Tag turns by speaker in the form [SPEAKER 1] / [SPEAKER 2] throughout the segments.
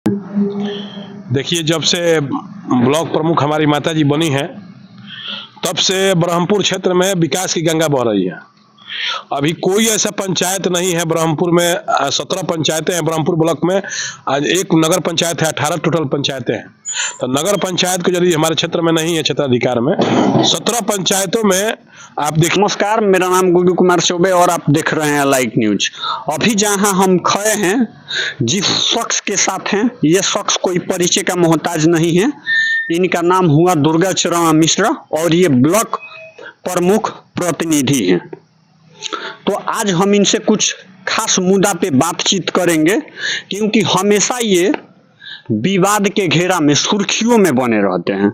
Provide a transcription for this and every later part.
[SPEAKER 1] देखिए, जब से ब्लॉक प्रमुख हमारी माता जी बनी है तब से ब्रह्मपुर क्षेत्र में विकास की गंगा बह रही है। अभी कोई ऐसा पंचायत नहीं है ब्रह्मपुर में। 17 पंचायतें हैं ब्रह्मपुर ब्लॉक में। आज एक नगर पंचायत है, 18 टोटल पंचायतें हैं। तो नगर पंचायत को यदि हमारे क्षेत्र में नहीं है, क्षेत्राधिकार में 17 पंचायतों में आप देखिए।
[SPEAKER 2] नमस्कार, मेरा नाम गुड्डू कुमार चौबे और आप देख रहे हैं लाइक न्यूज। अभी जहां हम खड़े हैं, जिस शख्स के साथ हैं, ये शख्स कोई परिचय का मोहताज नहीं है। इनका नाम हुआ दुर्गा चरण मिश्रा और ये ब्लॉक प्रमुख प्रतिनिधि हैं। तो आज हम इनसे कुछ खास मुद्दा पे बातचीत करेंगे, क्योंकि हमेशा ये विवाद के घेरा में सुर्खियों में बने रहते हैं।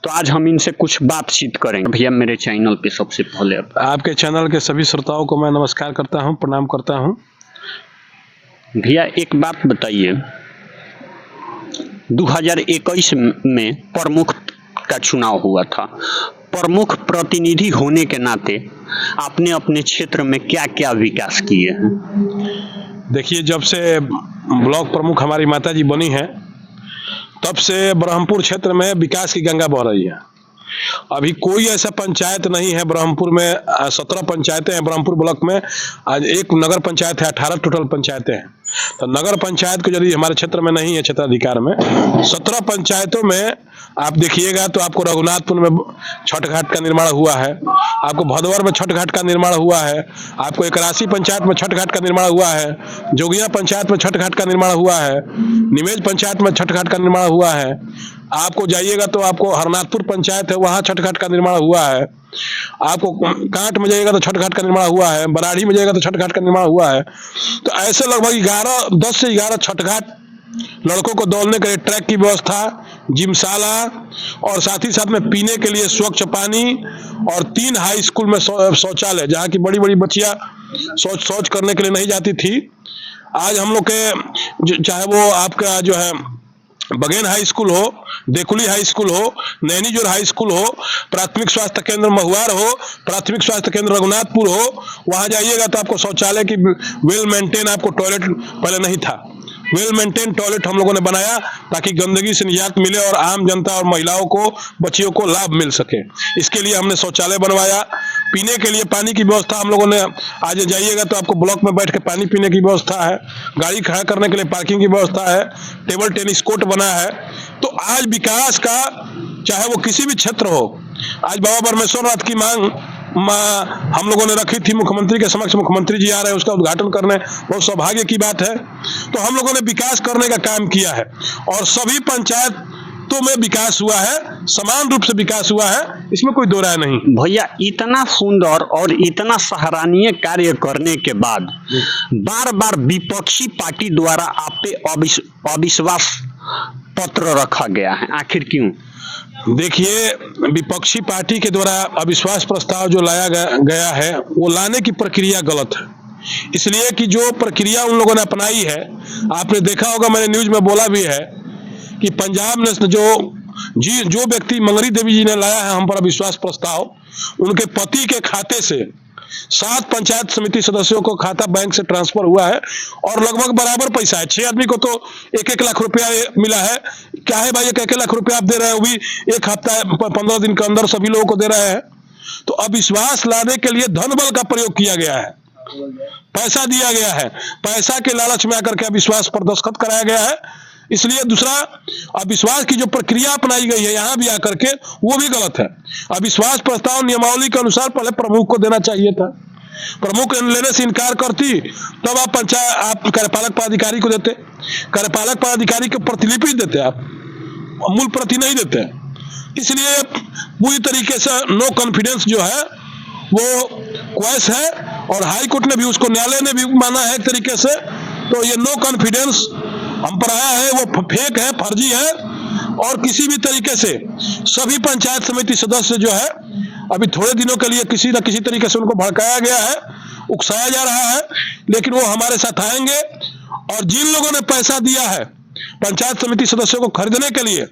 [SPEAKER 2] तो आज हम इनसे कुछ बातचीत करेंगे। भैया, मेरे चैनल पे सबसे पहले
[SPEAKER 1] आपके चैनल के सभी श्रोताओं को मैं नमस्कार करता हूं, प्रणाम करता हूं।
[SPEAKER 2] भैया, एक बात बताइए, 2021 में प्रमुख का चुनाव हुआ था। प्रमुख प्रतिनिधि होने के नाते आपने अपने क्षेत्र में क्या क्या विकास किए हैं?
[SPEAKER 1] देखिए, जब से ब्लॉक प्रमुख हमारी माता जी बनी है तब से ब्रह्मपुर क्षेत्र में विकास की गंगा बह रही है। अभी कोई ऐसा पंचायत नहीं है ब्रह्मपुर में। 17 पंचायतें हैं ब्रह्मपुर ब्लॉक में। आज एक नगर पंचायत है, 18 टोटल पंचायतें हैं। तो नगर पंचायत को यदि हमारे क्षेत्र में नहीं है, क्षेत्राधिकार में 17 पंचायतों में आप देखिएगा तो आपको रघुनाथपुर में छठ घाट का निर्माण हुआ है, आपको भदौर में छठ घाट का निर्माण हुआ है, आपको एकरासी पंचायत में छठ घाट का निर्माण हुआ है, जोगिया पंचायत में छठ घाट का निर्माण हुआ है, निमेज पंचायत में छठ घाट का निर्माण हुआ है। आपको जाइएगा तो आपको हरनाथपुर पंचायत है, वहाँ छठ घाट का निर्माण हुआ है। आपको कांट में जाइएगा तो छठ घाट का निर्माण हुआ है, बराड़ी में जाइएगा तो छठ घाट का निर्माण हुआ है। तो ऐसे लगभग 10 से 11 छठ घाट, लड़कों को दौड़ने के लिए ट्रैक की व्यवस्था, जिमशाला और साथ ही साथ में पीने के लिए स्वच्छ पानी और 3 हाई स्कूल में शौचालय, जहाँ की बड़ी बड़ी बच्चियां शौच करने के लिए नहीं जाती थी। आज हम लोग के चाहे वो आपका जो है बगेन हाई स्कूल हो, देकुली हाई स्कूल हो, नैनीजोर हाई स्कूल हो, प्राथमिक स्वास्थ्य केंद्र महुआर हो, प्राथमिक स्वास्थ्य केंद्र रघुनाथपुर हो, वहां जाइएगा तो आपको शौचालय की वेल मेंटेन, आपको टॉयलेट पहले नहीं था, वेल मेंटेन टॉयलेट हम लोगों ने बनाया ताकि गंदगी से निजात मिले और आम जनता और महिलाओं को, बच्चियों को लाभ मिल सके। इसके लिए हमने शौचालय बनवाया। पीने के लिए पानी की व्यवस्था हम लोगों ने, आज जाइएगा तो आपको ब्लॉक में बैठ के पानी पीने की व्यवस्था है, गाड़ी खड़ा करने के लिए पार्किंग की व्यवस्था है, टेबल टेनिस कोर्ट बना है। तो आज विकास का, चाहे वो किसी भी क्षेत्र हो, आज बाबा परमेश्वर नाथ की मांग हम लोगों ने रखी थी मुख्यमंत्री के समक्ष। मुख्यमंत्री जी आ रहे हैं, उसका उद्घाटन करने, बहुत सौभाग्य की बात है। तो हम लोगों ने विकास करने का काम किया है और सभी पंचायतों में विकास हुआ है, समान रूप से विकास हुआ है, इसमें कोई दो राय नहीं।
[SPEAKER 2] भैया, इतना सुंदर और इतना सराहनीय कार्य करने के बाद बार बार विपक्षी पार्टी द्वारा आप पे अविश्वास पत्र रखा गया है, आखिर क्यों?
[SPEAKER 1] देखिए, विपक्षी पार्टी के द्वारा अविश्वास प्रस्ताव जो लाया गया है, वो लाने की प्रक्रिया गलत है। इसलिए कि जो प्रक्रिया उन लोगों ने अपनाई है, आपने देखा होगा, मैंने न्यूज में बोला भी है कि पंजाब ने जो व्यक्ति मंगरी देवी जी ने लाया है हम पर अविश्वास प्रस्ताव, उनके पति के खाते से 7 पंचायत समिति सदस्यों को खाता बैंक से ट्रांसफर हुआ है और लगभग बराबर पैसा है। 6 आदमी को तो 1-1 लाख रुपया मिला है। क्या है भाई, 1-1 लाख रुपया आप दे रहे हैं, वो भी 1 हफ्ता 15 दिन के अंदर सभी लोगों को दे रहे हैं। तो अविश्वास लाने के लिए धन बल का प्रयोग किया गया है, पैसा दिया गया है, पैसा के लालच में आकर के अविश्वास पर दस्तखत कराया गया है। इसलिए दूसरा, अविश्वास की जो प्रक्रिया अपनाई गई है यहाँ भी आकर के, वो भी गलत है। अविश्वास प्रस्ताव नियमावली के अनुसार पहले प्रमुख को देना चाहिए था। प्रमुख लेने से इनकार करती तब आप कार्यपालक पदाधिकारी को देते, कार्यपालक पदाधिकारी को प्रतिलिपि देते, आप मूल प्रति नहीं देते। इसलिए पूरी तरीके से नो कॉन्फिडेंस जो है वो क्वैश है और हाई कोर्ट ने भी उसको, न्यायालय ने भी माना है एक तरीके से। तो ये नो कॉन्फिडेंस हम पर आया है, वो फेक है, फर्जी है और किसी भी तरीके से सभी पंचायत समिति सदस्य जो है, अभी थोड़े दिनों के लिए किसी न किसी तरीके से उनको भड़काया गया है, उकसाया जा रहा है, लेकिन वो हमारे साथ आएंगे और जिन लोगों ने पैसा दिया है पंचायत समिति सदस्यों को खरीदने के लिए,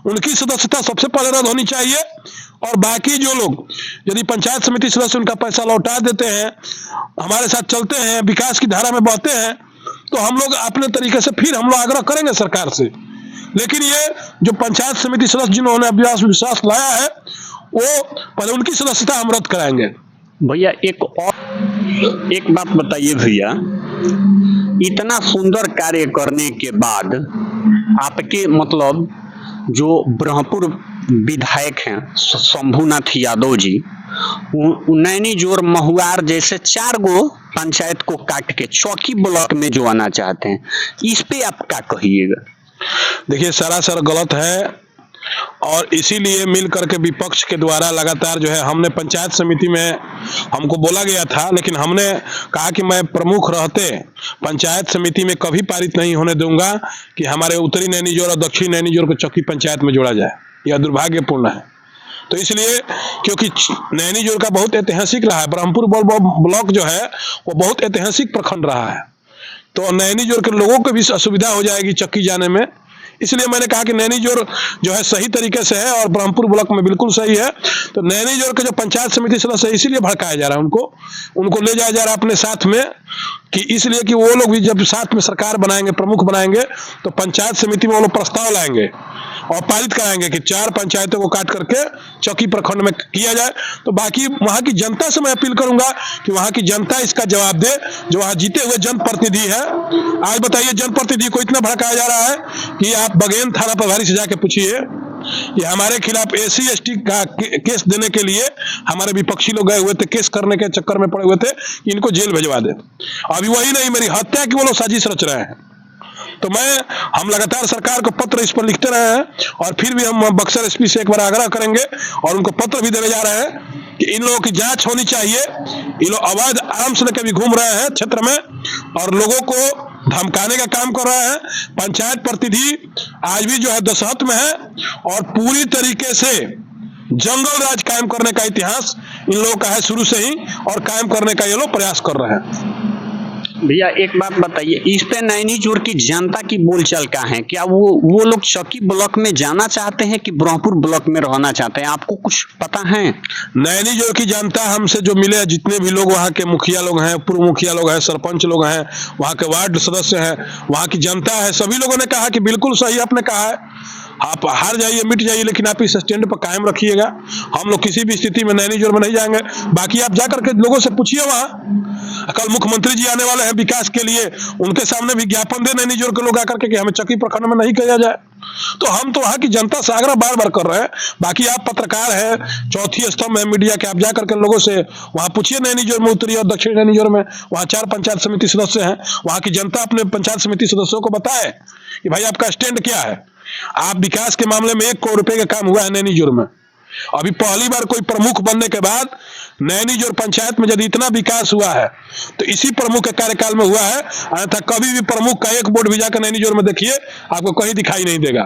[SPEAKER 1] उनकी सदस्यता सबसे पहले रद्द होनी चाहिए। और बाकी जो लोग यदि पंचायत समिति सदस्य उनका पैसा लौटा देते हैं, हमारे साथ चलते हैं, विकास की धारा में बहते हैं, तो हम लोग अपने तरीके से फिर हम लोग आग्रह करेंगे सरकार से। लेकिन ये जो पंचायत समिति सदस्य जिन्होंने विश्वास लाया है, वो पहले उनकी सदस्यता हम रद्द कराएंगे।
[SPEAKER 2] भैया एक बात बताइए भैया, इतना सुंदर कार्य करने के बाद आपके मतलब जो ब्रह्मपुर विधायक हैं शंभूनाथ यादव जी, नैनी जोर महुआर जैसे 4 गो पंचायत को काट के चौकी ब्लॉक में जो आना चाहते हैं, इस पे आप क्या कहिएगा?
[SPEAKER 1] देखिए सरासर गलत है, और इसीलिए मिल करके विपक्ष के द्वारा लगातार जो है, हमने पंचायत समिति में हमको बोला गया था, लेकिन हमने कहा कि मैं प्रमुख रहते पंचायत समिति में कभी पारित नहीं होने दूंगा कि हमारे उत्तरी नैनी जोर और दक्षिणी नैनी जोर को चौकी पंचायत में जोड़ा जाए। यह दुर्भाग्यपूर्ण है। तो इसलिए क्योंकि नैनी जोर का बहुत ऐतिहासिक रहा है, ब्रह्मपुर ब्लॉक जो है वो बहुत ऐतिहासिक प्रखंड रहा है, तो नैनी जोर के लोगों को भी असुविधा हो जाएगी चक्की जाने में। इसलिए मैंने कहा कि नैनी जोर जो है सही तरीके से है और ब्रह्मपुर ब्लॉक में बिल्कुल सही है। तो नैनी जोर के जो पंचायत समिति सदस्य है, इसीलिए भड़काया जा रहा है, उनको ले जाया जा रहा है अपने साथ में, कि इसलिए कि वो लोग भी जब साथ में सरकार बनाएंगे, प्रमुख बनाएंगे, तो पंचायत समिति में वो लोग प्रस्ताव लाएंगे और पारित कराएंगे कि 4 पंचायतों को काट करके चौकी प्रखंड में किया जाए। तो बाकी वहां की जनता से मैं अपील करूंगा कि वहां की जनता इसका जवाब दे, जो वहां जीते हुए जनप्रतिनिधि है। आज बताइए, जनप्रतिनिधि को इतना भड़काया जा रहा है कि आप बगेन थाना प्रभारी से जाके पूछिए कि हमारे खिलाफ SC ST का केस देने के लिए हमारे विपक्षी लोग गए हुए थे, केस करने के चक्कर में पड़े हुए थे कि इनको जेल भिजवा दे। अभी वही नहीं, मेरी हत्या की वो लोग साजिश रच रहे हैं। तो हम लगातार सरकार को पत्र इस पर लिखते रहे हैं, और फिर भी हम बक्सर SP से एक बार आग्रह करेंगे और उनको पत्र भी देने जा रहे हैं कि इन लोगों की जांच होनी चाहिए। ये लोग अवैध आर्म्स लेकर भी घूम रहे हैं क्षेत्र में और लोगों को धमकाने का काम कर रहे हैं। पंचायत प्रतिनिधि आज भी जो है दशहत में है और पूरी तरीके से जंगल राज कायम करने का इतिहास इन लोगों का है शुरू से ही, और कायम करने का ये लोग प्रयास कर रहे हैं।
[SPEAKER 2] भैया एक बात बताइए, इस पे नैनी जोर की जनता की बोलचाल क्या है? क्या वो लोग चौकी ब्लॉक में जाना चाहते हैं कि ब्रह्मपुर ब्लॉक में रहना चाहते हैं? आपको कुछ पता है?
[SPEAKER 1] नैनी जोर की जनता हमसे जो मिले, जितने भी लोग वहाँ के मुखिया लोग हैं, पूर्व मुखिया लोग हैं, सरपंच लोग हैं, वहाँ के वार्ड सदस्य हैं, वहाँ की जनता है, सभी लोगों ने कहा कि बिल्कुल सही आपने कहा है, आप हार जाइए, मिट जाइए, लेकिन आप इस स्टैंड पर कायम रखिएगा। हम लोग किसी भी स्थिति में नैनी जोर में नहीं जाएंगे। बाकी आप जाकर के लोगों से पूछिए, वहां कल मुख्यमंत्री जी आने वाले हैं विकास के लिए, उनके सामने भी ज्ञापन दे नैनी जोर के लोग आकर के कि हमें चक्की प्रखंड में नहीं किया जाए। तो हम तो वहां की जनता से आग्रह बार बार कर रहे हैं। बाकी आप पत्रकार है, चौथी स्तंभ है मीडिया के, आप जाकर के लोगों से वहां पूछिए नैनी जोर में, उत्तरी और दक्षिणी नैनी जोर में, वहां 4 पंचायत समिति सदस्य हैं, वहां की जनता अपने पंचायत समिति सदस्यों को बताए कि भाई आपका स्टैंड क्या है। आप विकास के मामले में 1 करोड़ रुपए का काम हुआ है नैनी जोर में। अभी पहली बार कोई प्रमुख बनने के बाद नैनी जोर पंचायत में यदि इतना विकास हुआ है तो इसी प्रमुख के कार्यकाल में हुआ है। अन्यथा कभी भी प्रमुख का एक बोर्ड भी जाकर नैनी जोर में देखिए, आपको कहीं दिखाई नहीं देगा।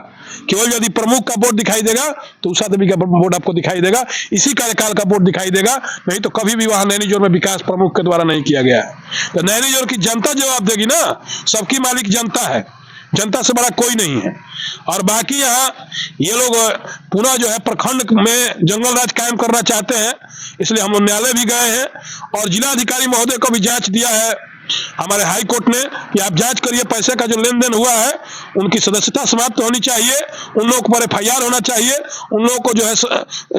[SPEAKER 1] केवल यदि प्रमुख का बोर्ड दिखाई देगा तो उषा देवी का बोर्ड आपको दिखाई देगा, इसी कार्यकाल का बोर्ड दिखाई देगा, नहीं तो कभी भी वहां नैनी जोर में विकास प्रमुख के द्वारा नहीं किया गया है। तो नैनी जोर की जनता जवाब देगी ना, सबकी मालिक जनता है, जनता से बड़ा कोई नहीं है। और बाकी यहाँ ये लोग पुनः जो है प्रखंड में जंगल राज कायम करना चाहते हैं, इसलिए हम लोग न्यायालय भी गए हैं और जिलाधिकारी महोदय को भी जांच दिया है हमारे हाई कोर्ट ने कि आप जांच करिए, पैसे का जो लेन देन हुआ है उनकी सदस्यता समाप्त होनी चाहिए, उन लोगों पर FIR होना चाहिए, उन लोगों को जो है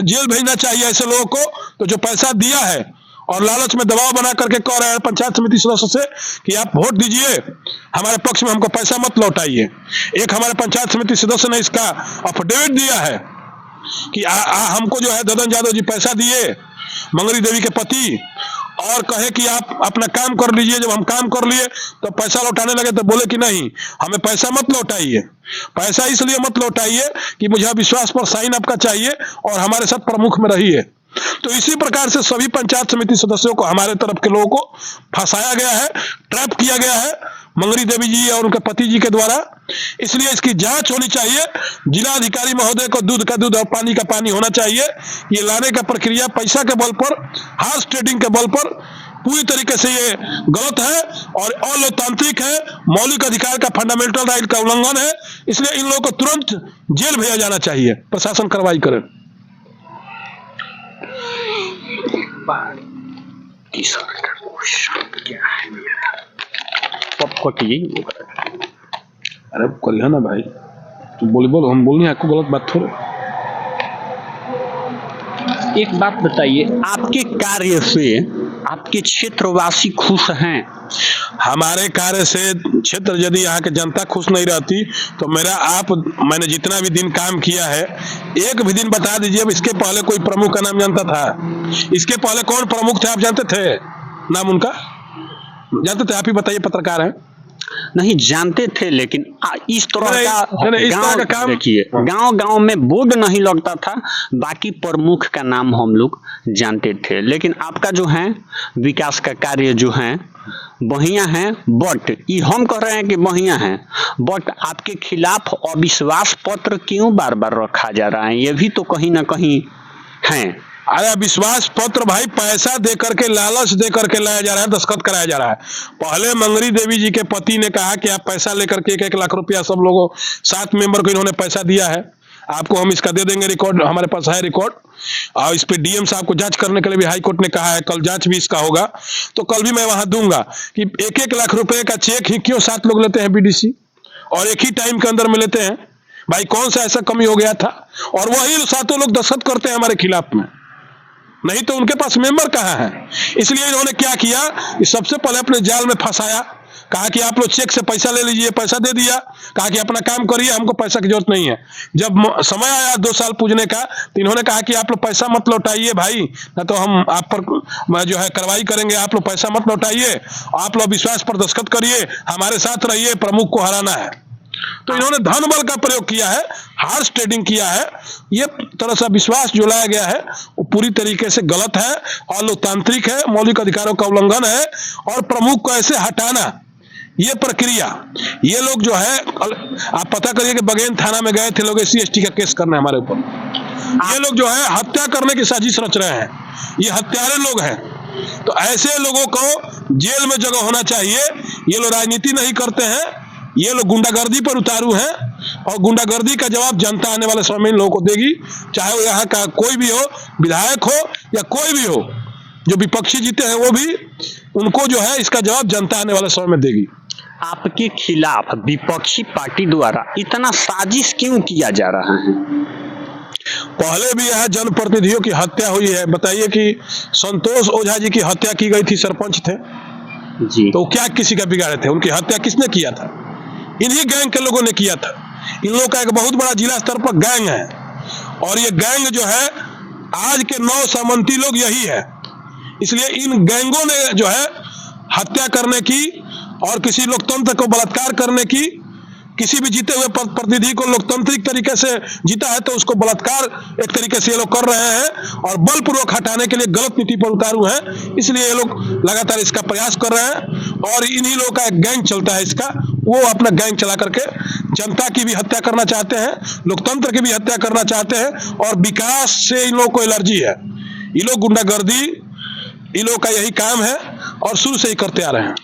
[SPEAKER 1] जेल भेजना चाहिए ऐसे लोगों को। तो जो पैसा दिया है और लालच में दबाव बना करके कह रहे हैं पंचायत समिति सदस्य से कि आप वोट दीजिए हमारे पक्ष में, हमको पैसा मत लौटाइए। एक हमारे पंचायत समिति सदस्य ने इसका अफिडेविट दिया है कि हमको जो है ददन यादव जी पैसा दिए मंगरी देवी के पति, और कहे कि आप अपना काम कर लीजिए। जब हम काम कर लिए तो पैसा लौटाने लगे तो बोले कि नहीं, हमें पैसा मत लौटाइए, पैसा इसलिए मत लौटाइए कि मुझे विश्वास पर साइन आपका चाहिए और हमारे साथ प्रमुख में रहिए। तो इसी प्रकार से सभी पंचायत समिति सदस्यों को, हमारे तरफ के लोगों को फंसाया गया है, ट्रैप किया गया है मंगरी देवी जी और उनके पति जी के द्वारा। इसलिए इसकी जांच होनी चाहिए। जिलाधिकारी महोदय को दूध का दूध और पानी का पानी होना चाहिए। ये लाने का प्रक्रिया पैसा के बल पर, हार्स ट्रेडिंग के बल पर पूरी तरीके से ये गलत है और अलोकतांत्रिक है, मौलिक अधिकार का, फंडामेंटल राइट का उल्लंघन है। इसलिए इन लोगों को तुरंत जेल भेजा जाना चाहिए, प्रशासन कार्रवाई करे।
[SPEAKER 2] क्या है कटिए।
[SPEAKER 1] अरे करिए ना भाई, तो बोल हम बोल नहीं, आपको गलत बात थोड़े।
[SPEAKER 2] एक बात बताइए, आपके कार्य से आपके क्षेत्रवासी खुश हैं?
[SPEAKER 1] हमारे कार्य से क्षेत्र, यदि यहाँ के जनता खुश नहीं रहती तो मैंने जितना भी दिन काम किया है, एक भी दिन बता दीजिए अब इसके पहले कोई प्रमुख का नाम जानता था? इसके पहले कौन प्रमुख थे आप जानते थे? नाम उनका जानते थे? आप ही बताइए, पत्रकार हैं।
[SPEAKER 2] नहीं जानते थे, लेकिन इस तरह
[SPEAKER 1] इस तरह का काम
[SPEAKER 2] देखिए, गांव में बोर्ड नहीं लगता था, बाकी प्रमुख का नाम हम लोग जानते थे। लेकिन आपका जो है विकास का कार्य जो है बढ़िया है, बट ये हम कह रहे हैं कि बढ़िया है, बट आपके खिलाफ अविश्वास पत्र क्यों बार बार रखा जा रहा है? ये भी तो कहीं ना कहीं है।
[SPEAKER 1] अरे विश्वास पत्र भाई पैसा दे करके, लालच दे करके लाया जा रहा है, दस्तखत कराया जा रहा है। पहले मंगरी देवी जी के पति ने कहा कि आप पैसा लेकर के 1-1 लाख रुपया सब लोगों 7 मेंबर को इन्होंने पैसा दिया है, आपको हम इसका दे देंगे रिकॉर्ड, हमारे पास है रिकॉर्ड। और इस पे डीएम साहब को जांच करने के लिए भी हाई कोर्ट ने कहा है, कल जांच भी इसका होगा। तो कल भी मैं वहां दूंगा कि 1-1 लाख रुपए का चेक ही क्यों 7 लोग लेते हैं बीडीसी, और एक ही टाइम के अंदर में लेते हैं? भाई कौन सा ऐसा कमी हो गया था? और वही 7 लोग दस्तखत करते हैं हमारे खिलाफ में, नहीं तो उनके पास मेंबर कहाँ है? इसलिए इन्होंने क्या किया, सबसे पहले अपने जाल में फंसाया, कहा कि आप लोग चेक से पैसा ले लीजिए, पैसा दे दिया, कहा कि अपना काम करिए, हमको पैसा की जरूरत नहीं है। जब समय आया 2 साल पूजने का, तो इन्होंने कहा कि आप लोग पैसा मत लौटाइए भाई, ना तो हम आप पर जो है कार्रवाई करेंगे, आप लोग पैसा मत लौटाइए, आप लोग विश्वास पर दस्तखत करिए, हमारे साथ रहिए, प्रमुख को हराना है। तो इन्होंने धन बल का प्रयोग किया है, हार्स ट्रेडिंग किया है। ये तरह से विश्वास जो लाया गया है वो पूरी तरीके से गलत है और लोकतांत्रिक है, मौलिक अधिकारों का उल्लंघन है। और प्रमुख को ऐसे हटाना, ये प्रक्रिया, ये लोग जो है, आप पता करिए कि बगेन थाना में गए थे लोग SC/ST का केस करने हमारे ऊपर। ये लोग जो है हत्या करने की साजिश रच रहे हैं, ये हत्यारे लोग हैं। तो ऐसे लोगों को जेल में जगह होना चाहिए। ये लोग राजनीति नहीं करते हैं, ये लोग गुंडागर्दी पर उतारू हैं, और गुंडागर्दी का जवाब जनता आने वाले समय में इन लोगों को देगी। चाहे वो यहाँ का कोई भी हो, विधायक हो या कोई भी हो, जो विपक्षी जीते हैं वो भी, उनको जो है इसका जवाब जनता आने वाले समय में देगी।
[SPEAKER 2] आपके खिलाफ विपक्षी पार्टी द्वारा इतना साजिश क्यों किया जा रहा है?
[SPEAKER 1] पहले भी यहाँ जनप्रतिनिधियों की हत्या हुई है। बताइए कि संतोष ओझा जी की हत्या की गई थी, सरपंच थे
[SPEAKER 2] जी,
[SPEAKER 1] तो क्या किसी का बिगाड़े थे? उनकी हत्या किसने किया था? इन्हीं गैंग के लोगों ने किया था। इन लोगों का एक बहुत बड़ा जिला स्तर पर गैंग है, और ये गैंग जो है आज के 9 सामंती लोग यही है। इसलिए इन गैंगों ने जो है हत्या करने की और किसी लोकतंत्र को बलात्कार करने की, किसी भी जीते हुए प्रतिनिधि को लोकतांत्रिक तरीके से जीता है तो उसको बलात्कार एक तरीके से ये लोग कर रहे हैं, और बलपूर्वक हटाने के लिए गलत नीति पर उतारू हैं। इसलिए ये लोग लगातार इसका प्रयास कर रहे हैं, और इन्हीं लोगों का एक गैंग चलता है इसका, वो अपना गैंग चला करके जनता की भी हत्या करना चाहते हैं, लोकतंत्र की भी हत्या करना चाहते हैं, और विकास से इन लोगों को एलर्जी है। ये लोग गुंडागर्दी, इन लोगों का यही काम है और शुरू से ही करते आ रहे हैं।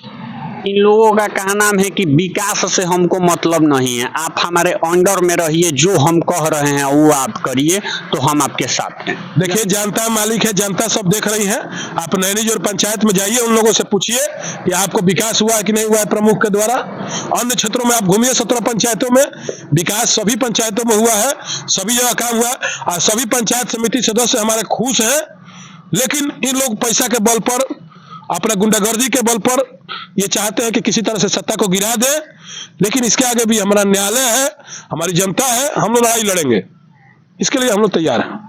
[SPEAKER 2] इन लोगों का कहना है कि विकास से हमको मतलब नहीं है, आप हमारे अंडर में रहिए, जो हम कह रहे हैं वो आप करिए, तो हम आपके साथ हैं।
[SPEAKER 1] देखिए जनता मालिक है, जनता सब देख रही है। आप नैनी जोर पंचायत में जाइए, उन लोगों से पूछिए कि आपको विकास हुआ है कि नहीं हुआ है प्रमुख के द्वारा। अन्य क्षेत्रों में आप घूमिए, 17 पंचायतों में विकास सभी पंचायतों में हुआ है, सभी जगह काम हुआ, और सभी पंचायत समिति सदस्य हमारे खुश हैं। लेकिन इन लोग पैसा के बल पर, अपना गुंडागर्दी के बल पर ये चाहते हैं कि किसी तरह से सत्ता को गिरा दे। लेकिन इसके आगे भी हमारा न्यायालय है, हमारी जनता है, हम लोग लड़ाई लड़ेंगे, इसके लिए हम लोग तैयार हैं।